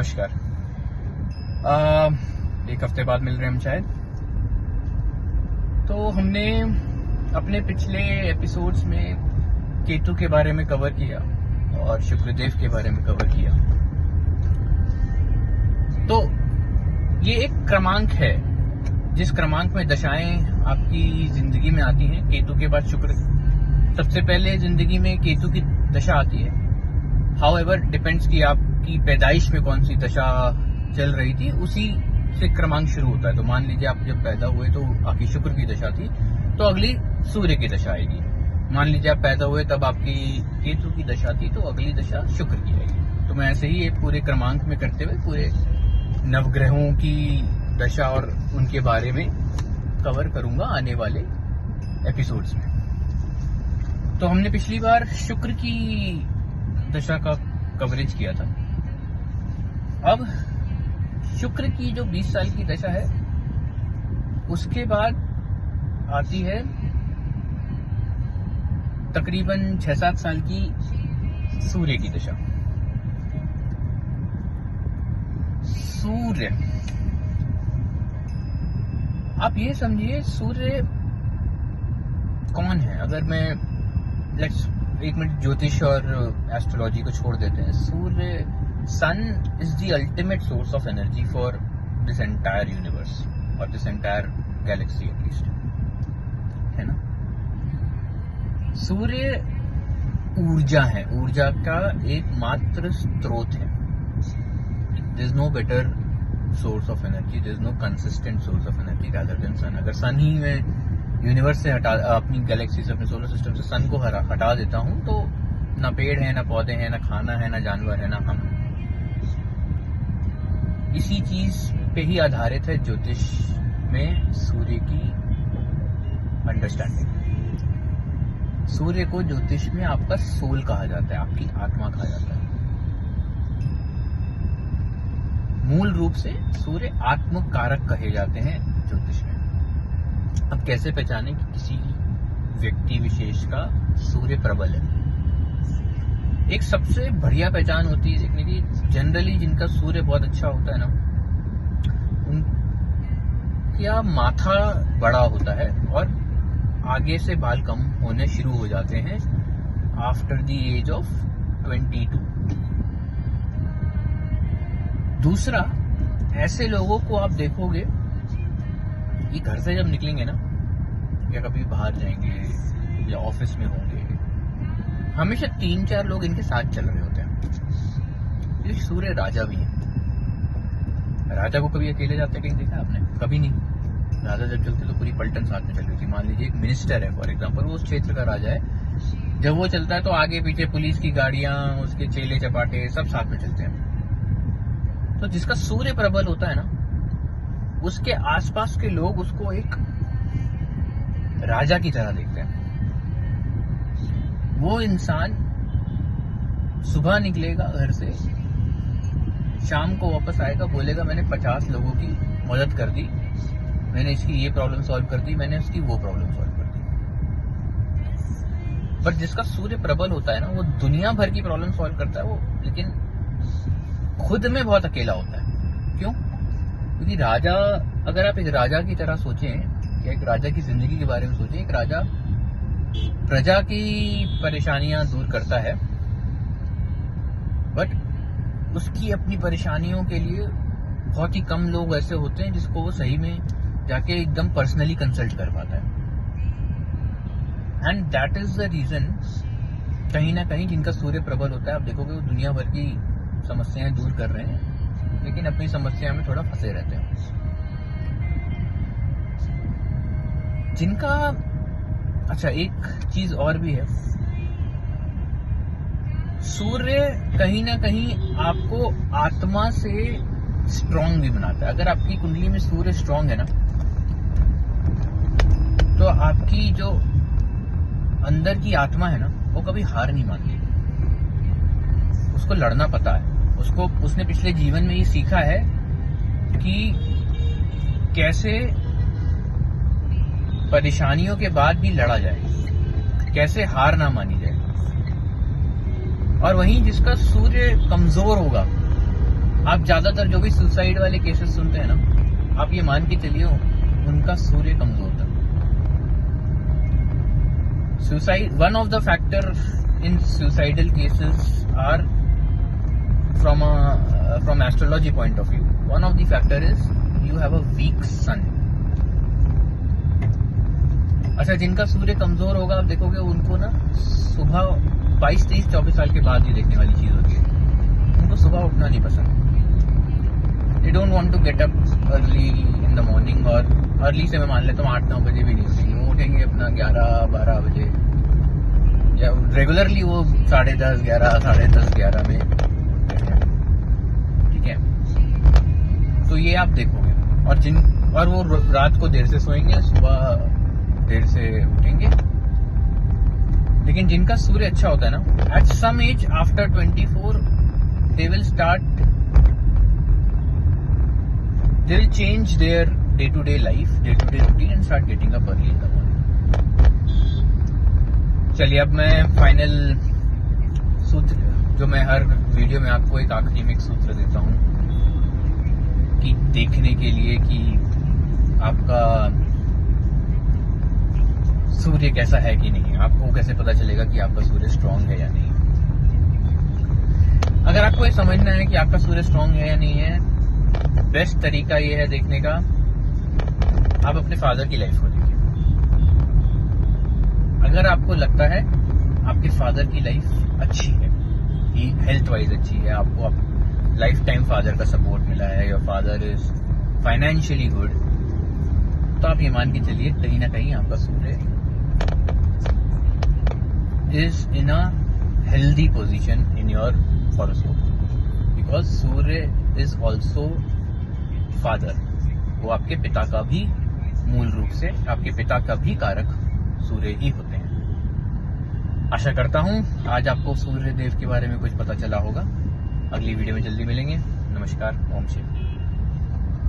नमस्कार। एक हफ्ते बाद मिल रहे हैं हम शायद। तो हमने अपने पिछले एपिसोड्स में केतु के बारे में कवर किया और शुक्रदेव के बारे में कवर किया। तो ये एक क्रमांक है, जिस क्रमांक में दशाएं आपकी जिंदगी में आती हैं। केतु के बाद शुक्र। सबसे पहले जिंदगी में केतु की दशा आती है। हाउएवर डिपेंड्स कि आपकी पैदाइश में कौन सी दशा चल रही थी, उसी से क्रमांक शुरू होता है। तो मान लीजिए आप जब पैदा हुए तो आपकी शुक्र की दशा थी, तो अगली सूर्य की दशा आएगी। मान लीजिए आप पैदा हुए तब आपकी केतु की दशा थी, तो अगली दशा शुक्र की आएगी। तो मैं ऐसे ही एक पूरे क्रमांक में करते हुए पूरे नवग्रहों की दशा और उनके बारे में कवर करूंगा आने वाले एपिसोड्स में। तो हमने पिछली बार शुक्र की दशा का कवरेज किया था। अब शुक्र की जो 20 साल की दशा है, उसके बाद आती है तकरीबन 6-7 साल की सूर्य की दशा। सूर्य, आप ये समझिए सूर्य कौन है। अगर मैं एक मिनट ज्योतिष और एस्ट्रोलॉजी को छोड़ देते हैं। सूर्य, sun is the ultimate source of energy for this entire universe और दिस एंटायर गैलेक्सी एटलीस्ट, है ना। सूर्य ऊर्जा है, ऊर्जा का एकमात्र स्रोत है। There is no better source of energy, there is no consistent source of energy rather than sun. अगर सन ही में यूनिवर्स से अपनी गैलेक्सी से, अपने सोलर सिस्टम से सन को हटा देता हूं, तो ना पेड़ है, ना पौधे हैं, ना खाना है, ना जानवर है, ना हम। इसी चीज पे ही आधारित है ज्योतिष में सूर्य की अंडरस्टैंडिंग। सूर्य को ज्योतिष में आपका सोल कहा जाता है, आपकी आत्मा कहा जाता है। मूल रूप से सूर्य आत्मकारक कहे जाते हैं ज्योतिष में। अब कैसे पहचाने कि किसी व्यक्ति विशेष का सूर्य प्रबल है? एक सबसे बढ़िया पहचान होती है देखने की, जनरली जिनका सूर्य बहुत अच्छा होता है ना, उनका माथा बड़ा होता है और आगे से बाल कम होने शुरू हो जाते हैं आफ्टर द एज ऑफ 22। दूसरा, ऐसे लोगों को आप देखोगे ये घर से जब निकलेंगे ना, या कभी बाहर जाएंगे या ऑफिस में होंगे, हमेशा 3-4 लोग इनके साथ चल रहे होते हैं। ये सूर्य राजा भी है। राजा को कभी अकेले जाते कहीं देखा आपने? कभी नहीं। राजा जब चलते तो पूरी पलटन साथ में चल रही थी। मान लीजिए एक मिनिस्टर है फॉर एग्जाम्पल, वो उस क्षेत्र का राजा है। जब वो चलता है तो आगे पीछे पुलिस की गाड़ियां, उसके चेले चपाटे सब साथ में चलते हैं। तो जिसका सूर्य प्रबल होता है ना, उसके आसपास के लोग उसको एक राजा की तरह देखते हैं। वो इंसान सुबह निकलेगा घर से, शाम को वापस आएगा, बोलेगा मैंने 50 लोगों की मदद कर दी, मैंने इसकी ये प्रॉब्लम सॉल्व कर दी, मैंने उसकी वो प्रॉब्लम सॉल्व कर दी। पर जिसका सूर्य प्रबल होता है ना, वो दुनिया भर की प्रॉब्लम सॉल्व करता है वो, लेकिन खुद में बहुत अकेला होता है। क्यों? क्योंकि राजा, अगर आप एक राजा की तरह सोचें या एक राजा की जिंदगी के बारे में सोचें, एक राजा प्रजा की परेशानियां दूर करता है, बट उसकी अपनी परेशानियों के लिए बहुत ही कम लोग ऐसे होते हैं जिसको वो सही में जाके एकदम पर्सनली कंसल्ट कर पाता है। And that is the reason, कहीं ना कहीं जिनका सूर्य प्रबल होता है, आप देखोगे वो दुनिया भर की समस्याएं दूर कर रहे हैं, लेकिन अपनी समस्या में थोड़ा फंसे रहते हैं। जिनका, अच्छा एक चीज और भी है, सूर्य कहीं ना कहीं आपको आत्मा से स्ट्रांग भी बनाता है। अगर आपकी कुंडली में सूर्य स्ट्रांग है ना, तो आपकी जो अंदर की आत्मा है ना, वो कभी हार नहीं मानती। उसको लड़ना पता है। उसने पिछले जीवन में ये सीखा है कि कैसे परेशानियों के बाद भी लड़ा जाए, कैसे हार ना मानी जाए। और वहीं जिसका सूर्य कमजोर होगा, आप ज्यादातर जो भी सुसाइड वाले केसेस सुनते हैं ना, आप ये मान के चलिए उनका सूर्य कमजोर था। Suicide, one of the factor in suicidal cases are from astrology point of view, one of the factor is you have a weak sun. अच्छा, जिनका सूर्य कमजोर होगा आप देखोगे उनको ना सुबह 22, 23, 24 साल के बाद ही देखने वाली चीज होती है, उनको सुबह उठना नहीं पसंद। They don't want to get up early in the morning, और अर्ली से मैं मान लेता हूँ 8-9 बजे भी नहीं उठेंगे, वो उठेंगे अपना 11-12 बजे, या रेगुलरली वो 10:30, 11, 10:30, 11 में। तो ये आप देखोगे, और वो रात को देर से सोएंगे, सुबह देर से उठेंगे। लेकिन जिनका सूर्य अच्छा होता है ना, at some age after 24 they will change their day to day life, day to day routine and start getting up early in the morning. चलिए, अब मैं फाइनल सूत्र, जो मैं हर वीडियो में आपको एक आखिरी में एक सूत्र देता हूँ कि देखने के लिए कि आपका सूर्य कैसा है कि नहीं, आपको कैसे पता चलेगा कि आपका सूर्य स्ट्रांग है या नहीं। अगर आपको ये समझना है कि आपका सूर्य स्ट्रांग है या नहीं है, बेस्ट तरीका ये है देखने का, आप अपने फादर की लाइफ को देखिए। अगर आपको लगता है आपके फादर की लाइफ अच्छी है, हेल्थ वाइज अच्छी है, आपको लाइफ टाइम फादर का सपोर्ट मिला है, your father is financially good, तो आप ये मान के चलिए कहीं ना कहीं आपका सूर्य is in a healthy position in your horoscope, because सूर्य इज ऑल्सो फादर। वो आपके पिता का भी, मूल रूप से आपके पिता का भी कारक सूर्य ही होते हैं। आशा करता हूं आज आपको सूर्य देव के बारे में कुछ पता चला होगा। अगली वीडियो में जल्दी मिलेंगे। नमस्कार, ओम शिव।